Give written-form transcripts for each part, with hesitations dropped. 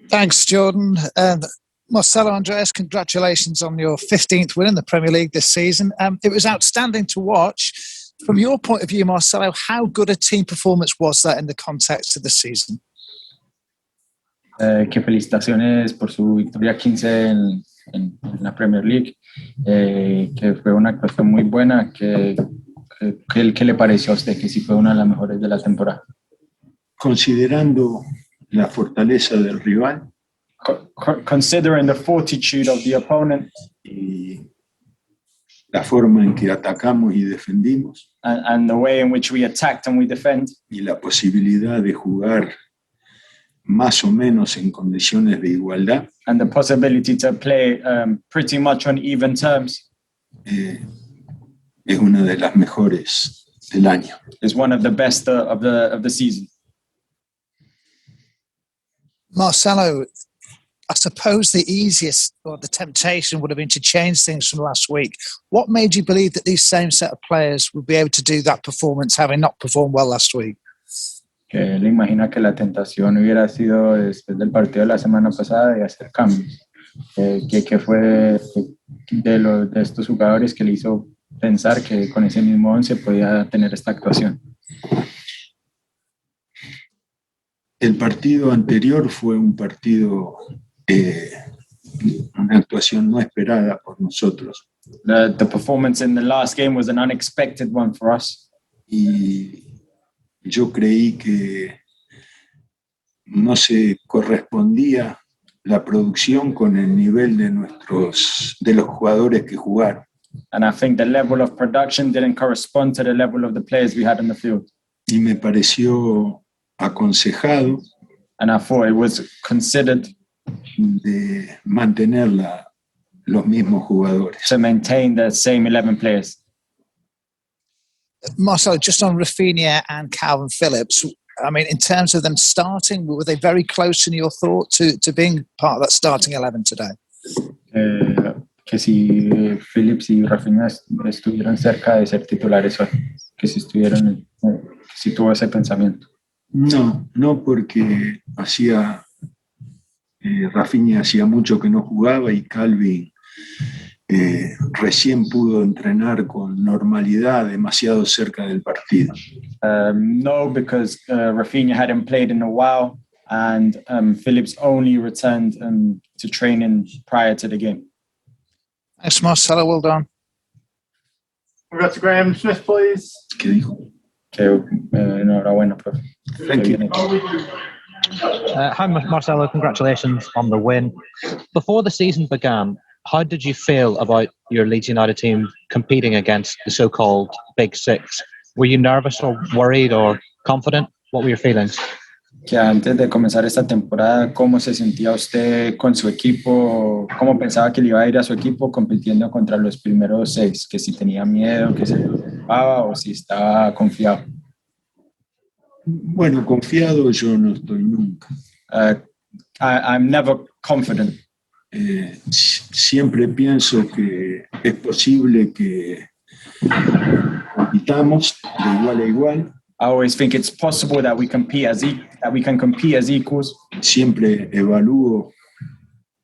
Thanks, Jordan. Marcelo, Andreas, congratulations on your 15th win in the Premier League this season. It was outstanding to watch. From your point of view, Marcelo, how good a team performance was that in the context of the season? Que felicitaciones por su victoria 15 en la Premier League, que fue una actuación muy buena. ¿Qué le pareció a usted? Que sí fue una de las mejores de la temporada. Considerando la fortaleza del rival, Considering the fortitude of the opponent, y la forma en que atacamos y defendimos, and the way in which we attacked and we defend, y la posibilidad de jugar más o menos en condiciones de igualdad, and the possibility to play pretty much on even terms, es una de las mejores del año. is one of the best of the season. Marcelo, I suppose the easiest or the temptation would have been to change things from last week. What made you believe that these same set of players would be able to do that performance, having not performed well last week? Que le imagina que la tentación hubiera sido después del partido de la semana pasada de hacer cambios. Que fue de estos jugadores que le hizo pensar que con ese mismo 11 podía tener esta actuación. El partido anterior fue un partido, una actuación no esperada por nosotros. The performance in the last game was an unexpected one for us. Y yo creí que no se correspondía la producción con el nivel de los jugadores que jugaron. And I think the level of production didn't correspond to the level of the players we had in the field. Y me pareció aconsejado, and I thought it was considered, de mantener los mismos jugadores. To maintain the same 11 players. Marcelo, just on Rafinha and Calvin Phillips, I mean, in terms of them starting, were they very close in your thought to being part of that starting 11 today? Que si Phillips y Rafinha estuvieran cerca de ser titulares hoy, que si tuvo ese pensamiento. No, porque Rafinha hacía mucho que no jugaba y Calvin recién pudo entrenar con normalidad demasiado cerca del partido. No, because Rafinha hadn't played in a while and Phillips only returned to training prior to the game. Thanks, Marcelo. Well done. We've got to Graham Smith, please. ¿Qué dijo? Enhorabuena, profe. Thank you. Hi, Marcelo. Congratulations on the win. Before the season began, how did you feel about your Leeds United team competing against the so-called Big Six? Were you nervous or worried or confident? What were your feelings? Que antes de comenzar esta temporada, ¿cómo se sentía usted con su equipo? ¿Cómo pensaba que le iba a ir a su equipo compitiendo contra los primeros 6? Que si tenía miedo, que se preocupaba o si estaba confiado. Bueno, confiado yo no estoy nunca. I'm never confident. Siempre pienso que es posible que compitamos de igual a igual. I always think it's possible that we can compete as equals. Siempre evalúo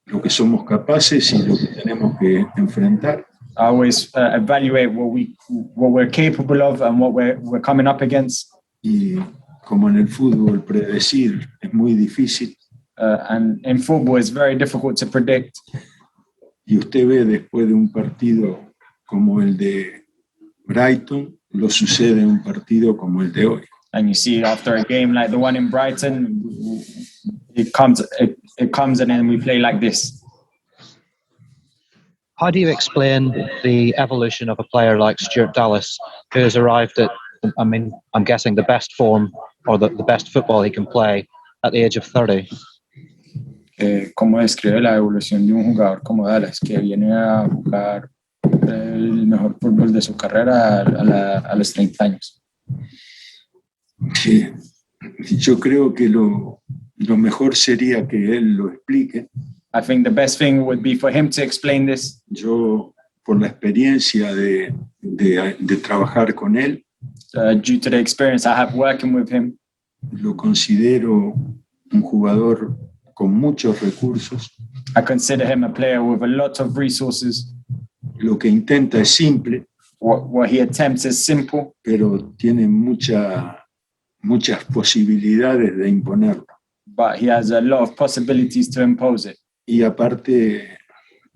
lo que somos capaces y lo que tenemos que enfrentar. I always evaluate what we're capable of and what we're coming up against. Y como en el fútbol predecir es muy difícil. And in football it's very difficult to predict. Y usted ve después de un partido como el de Brighton, lo sucede en un partido como el de hoy. And you see after a game like the one in Brighton, it comes and then we play like this. How do you explain the evolution of a player like Stuart Dallas, who has arrived at, I'm guessing the best form or the best football he can play at the age of 30? ¿Cómo describe la evolución de un jugador como Dallas, que viene a jugar el mejor fútbol de su carrera a los 30 años? Sí. Yo creo que lo mejor sería que él lo explique. I think the best thing would be for him to explain this. Yo, por la experiencia de trabajar con él, due to the experience I have working with him, lo considero un jugador con muchos recursos. I consider him a player with a lot of resources. Lo que intenta es simple, What he attempts is simple, pero tiene muchas posibilidades de imponerlo. but he has a lot of possibilities to impose it. Y aparte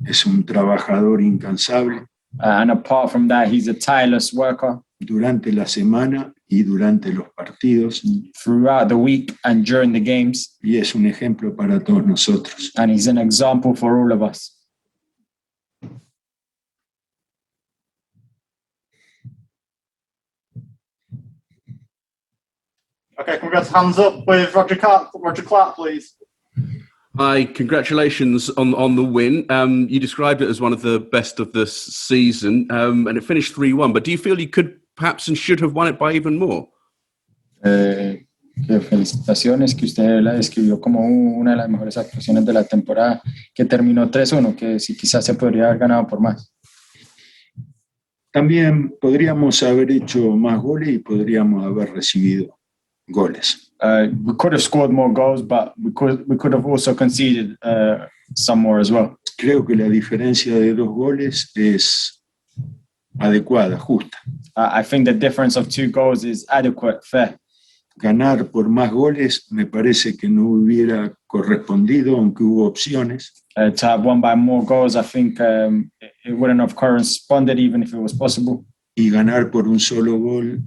es un trabajador incansable And apart from that, he's a tireless worker durante la semana y durante los partidos, throughout the week and during the games. y es un ejemplo para todos nosotros. And he's an example for all of us. Okay, can we go to hands up with Roger Clark, please? Hi, congratulations on the win. You described it as one of the best of the season, and it finished 3-1. But do you feel you could perhaps and should have won it by even more? Que felicitaciones, que usted la describió como una de las mejores actuaciones de la temporada, que terminó 3-1, que sí, quizás se podría haber ganado por más. También podríamos haber hecho más goles y podríamos haber recibido goles. We could have scored more goals, but we could have also conceded some more as well. Creo que la diferencia de 2 goles es adecuada, justa. I think the difference of 2 goals is adequate, fair. Ganar por más goles me parece que no hubiera correspondido, aunque hubo opciones. To have won by more goals, I think it wouldn't have corresponded even if it was possible. Y ganar por un solo gol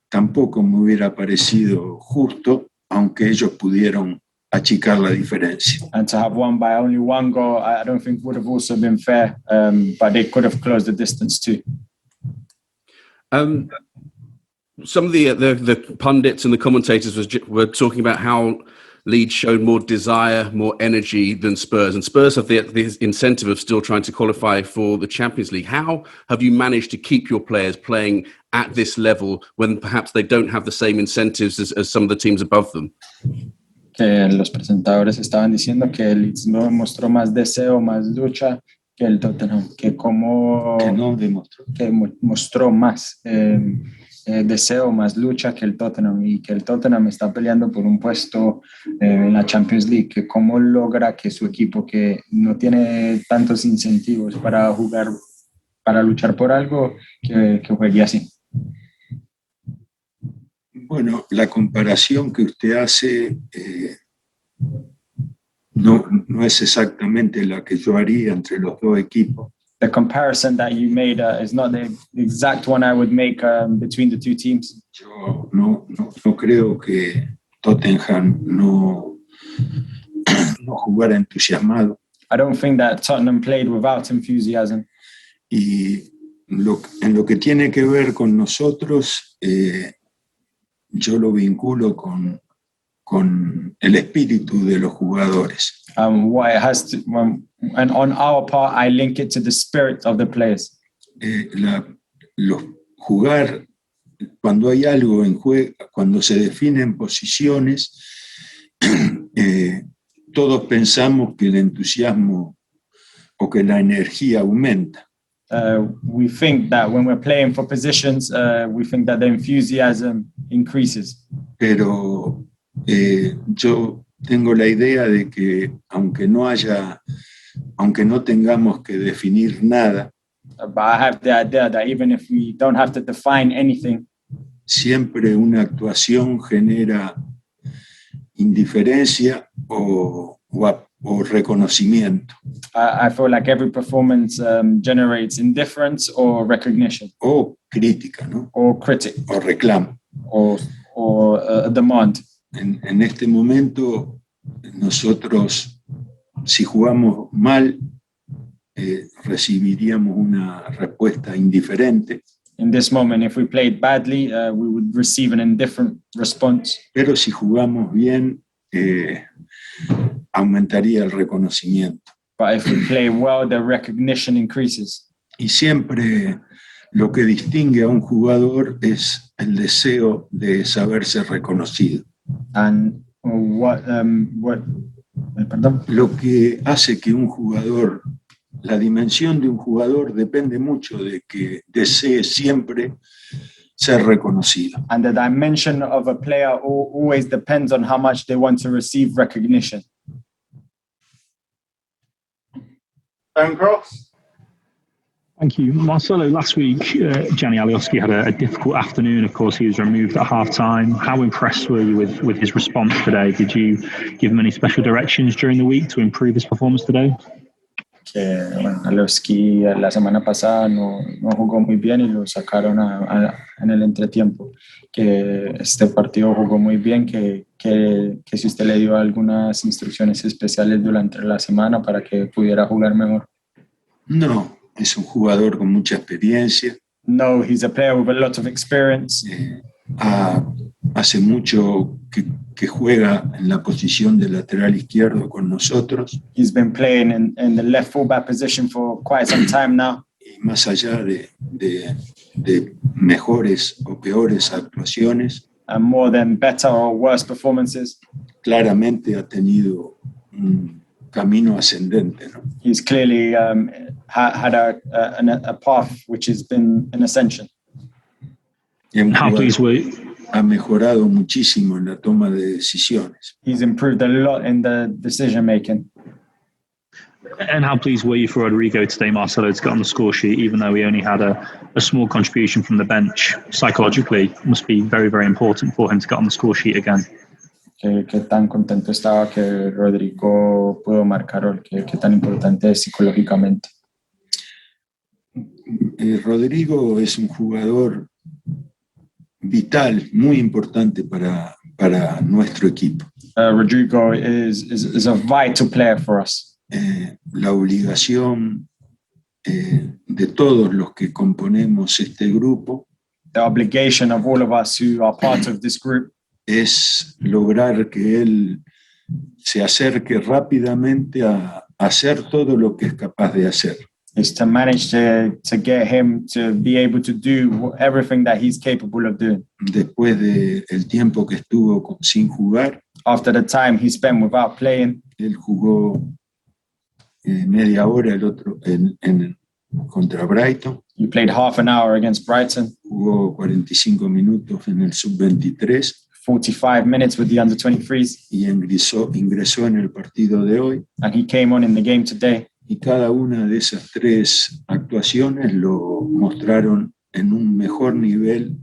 tampoco me hubiera parecido justo, aunque ellos pudieron achicar la diferencia. And to have won by only 1 goal, I don't think would have also been fair, but they could have closed the distance too. Some of the pundits and the commentators were talking about how Leeds showed more desire, more energy than Spurs, and Spurs have the incentive of still trying to qualify for the Champions League. How have you managed to keep your players playing at this level when perhaps they don't have the same incentives as some of the teams above them? Que los presentadores estaban diciendo que el Leeds no mostró más deseo, más lucha que el Tottenham, que no demostró. Que mostró más deseo, más lucha que el Tottenham, y que el Tottenham está peleando por un puesto en la Champions League, que cómo logra que su equipo, que no tiene tantos incentivos para jugar, para luchar por algo, que juegue así. Bueno, la comparación que usted hace no es exactamente la que yo haría entre los 2 equipos. The comparison that you made is not the exact one I would make between the 2 teams. Yo no creo que Tottenham no jugara entusiasmado. I don't think that Tottenham played without enthusiasm. Y en lo que tiene que ver con nosotros, yo lo vinculo con el espíritu de los jugadores. What it has to, and on our part, I link it to the spirit of the players. Jugar, cuando hay algo en juego, cuando se definen posiciones, todos pensamos que el entusiasmo o que la energía aumenta. We think that when we're playing for positions, we think that the enthusiasm increases. Pero yo tengo la idea de que aunque no tengamos que definir nada, But I have the idea that even if we don't have to define anything, siempre una actuación genera indiferencia o reconocimiento. I feel like every performance generates indifference or recognition. O crítica, ¿no? Or critic. O reclamo. Or a demand. En este momento, nosotros, si jugamos mal, recibiríamos una respuesta indiferente. In this moment, if we played badly, we would receive an indifferent response. Pero si jugamos bien, aumentaría el reconocimiento. But if we play well, the recognition increases. Y siempre lo que distingue a un jugador es el deseo de saberse reconocido. And lo que hace que un jugador, la dimensión de un jugador depende mucho de que desee siempre ser reconocido. And the dimension of a player always depends on how much they want to receive recognition. Cross. Thank you. Marcelo, last week, Gianni Alioski had a difficult afternoon. Of course, he was removed at half-time. How impressed were you with his response today? Did you give him any special directions during the week to improve his performance today? Alioski la semana pasada no jugó muy bien y lo sacaron en el entretiempo. Que este partido jugó muy bien, que si usted le dio algunas instrucciones especiales durante la semana para que pudiera jugar mejor. No, es un jugador con mucha experiencia. No, he's a player with a lot of experience. Hace mucho que juega en la posición de lateral izquierdo con nosotros. He's been playing in the left fullback position for quite some time now. Y más allá de mejores o peores actuaciones, And more than better or worse performances, claramente ha tenido un camino ascendente, ¿no? he's clearly had a path which has been an ascension. How pleased were you? Ha mejorado muchísimo en la toma de decisiones. He's improved a lot in the decision making. And how pleased were you for Rodrigo today, Marcelo, to get on the score sheet, even though he only had a small contribution from the bench? Psychologically, it must be very, very important for him to get on the score sheet again. ¿Qué tan contento estaba que Rodrigo pudo marcar hoy? ¿Qué tan importante es psicológicamente? Rodrigo es un jugador vital, muy importante para nuestro equipo. Rodrigo is a vital player for us. La obligación de todos los que componemos este grupo, The obligation of all of us who are part of this group, es lograr que él se acerque rápidamente a hacer todo lo que es capaz de hacer. is to manage to get him to be able to do everything that he's capable of doing. Después del tiempo que estuvo sin jugar, After the time he spent without playing, él jugó media hora contra Brighton, he played half an hour against Brighton, jugó 45 minutos en el sub-23 45 minutes with the under-23s, y ingresó en el partido de hoy. and he came on in the game today. Y cada una de esas tres actuaciones lo mostraron en un mejor nivel.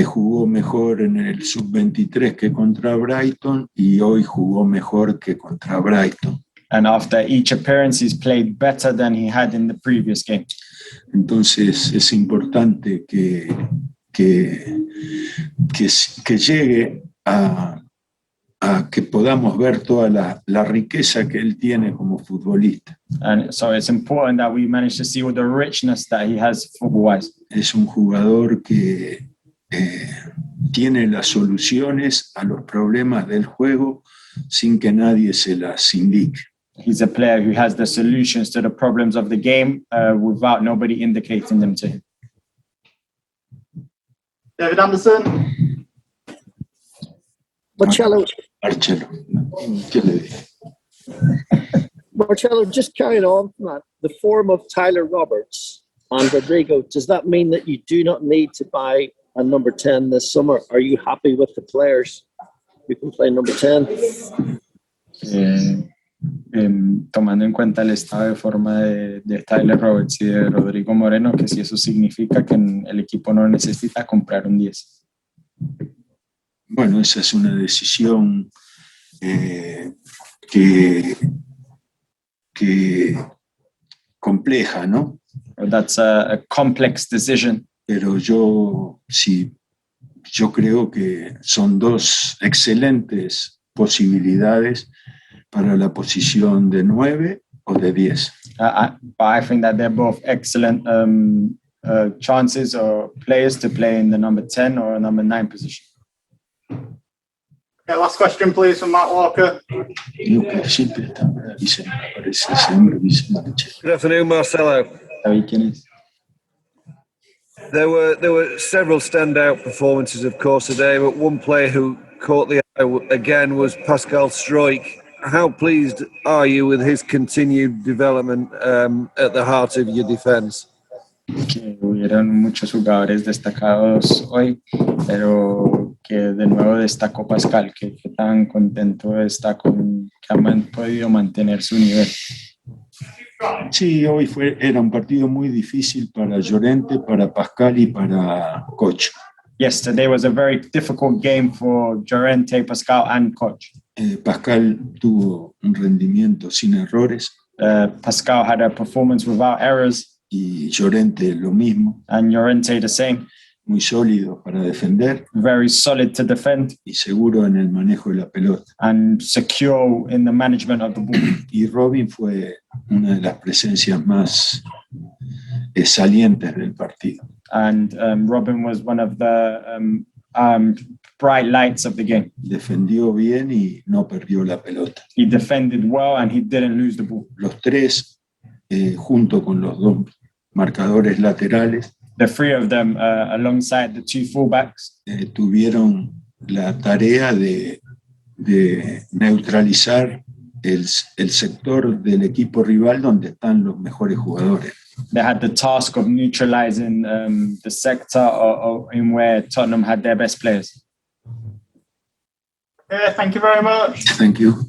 Jugó mejor en el sub-23 que contra Brighton y hoy jugó mejor que contra Brighton. And after each appearance, he's played better than he had in the previous game. Entonces es importante que llegue a que podamos ver toda la riqueza que él tiene como futbolista. And so it's important that we manage to see all the richness that he has football-wise. Es un jugador que tiene las soluciones a los problemas del juego sin que nadie se las indique. He's a player who has the solutions to the problems of the game without nobody indicating them to him. David Anderson. Marcelo, ¿Qué le digo? Marcelo, just carrying on from that, the form of Tyler Roberts and Rodrigo, does that mean that you do not need to buy a number 10 this summer? Are you happy with the players who can play number 10? Tomando en cuenta el estado de forma de Tyler Roberts y de Rodrigo Moreno, que si eso significa que el equipo no necesita comprar un 10. Bueno, esa es una decisión que compleja, ¿no? That's a complex decision. Pero yo creo que son dos excelentes posibilidades para la posición de 9 o de 10. I think that they're both excellent chances or players to play in the number 10 or number 9 position. Yeah, last question, please, from Matt Walker. Good afternoon, Marcelo. There were several standout performances, of course, today, but one player who caught the eye again was Pascal Struijk. How pleased are you with his continued development at the heart of your defence? hubieron muchos jugadores destacados hoy, pero que de nuevo destacó Pascal, que tan contento está con que han podido mantener su nivel. Sí, hoy era un partido muy difícil para Llorente, para Pascal y para Coach. Yes, today was a very difficult game for Llorente, Pascal and Coach. Pascal tuvo un rendimiento sin errores. Pascal had a performance without errors. Y Llorente lo mismo. And Llorente the same. Muy sólido para defender. Very solid to defend. Y seguro en el manejo de la pelota. And secure in the management of the ball. Y Robin fue una de las presencias más salientes del partido. And Robin was one of the bright lights of the game. Defendió bien y no perdió la pelota. He defended well and he didn't lose the ball. Los tres, junto con los dos marcadores laterales, the three of them alongside the two fullbacks, tuvieron la tarea de neutralizar el sector del equipo rival donde están los mejores jugadores. They had the task of neutralizing the sector in where Tottenham had their best players. Yeah, thank you very much. Thank you.